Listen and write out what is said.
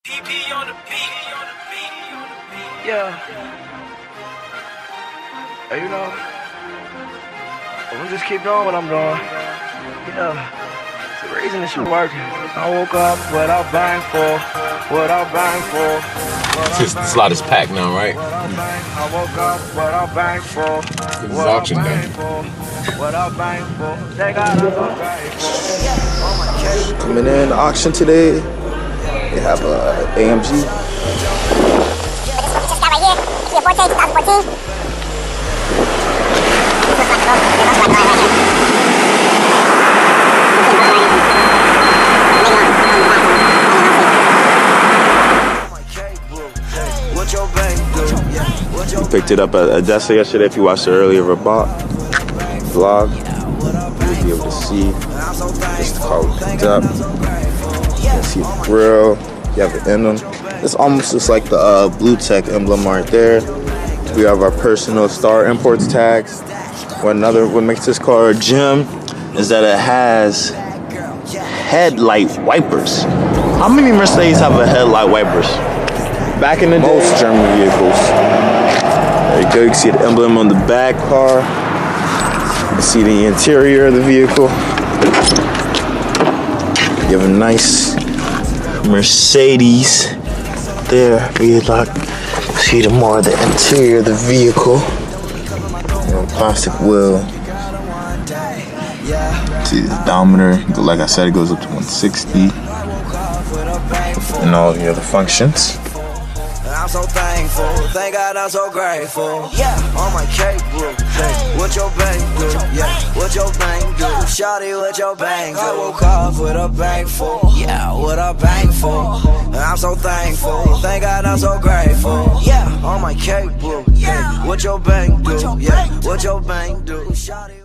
DP on the beat. Yeah. Hey, you know, I'm just keep doing what I'm doing. Yeah. It's the reason this shit working. I woke up without bang for, without bang for. This slot is packed now, right? I woke up without bang for. This is auction day. Without bang for. They got us on bang for. Coming in auction today, they have a AMG. This got right here. It's a 14, 2014. We picked it up at Odessa yesterday. If you watched the earlier vlog, you'll be able to see just the car we picked up. You can see the grill. You have the emblem. It's almost just like the Blue Tech emblem right there. We have our personal Starr Imports tags. What makes this car a gem is that it has headlight wipers. How many Mercedes have a headlight wipers? Back in the day, most German vehicles. There you go. You can see the emblem on the back car. You can see the interior of the vehicle. You have a nice Mercedes there. You see the more of the interior of the vehicle. Plastic wheel. See the odometer. Like I said, it goes up to 160. And all the other functions. I'm so thankful, thank God I'm so grateful. Yeah, on my cake, bro. Hey, what your bank do? Yeah, what your bank do? Shawty, what your bank do? I woke up with a bank full. Yeah, what a bank full. I'm so thankful, thank God I'm so grateful. Yeah, on my cake, bro. Hey, what your bank do? Yeah, what your bank do? Shawty.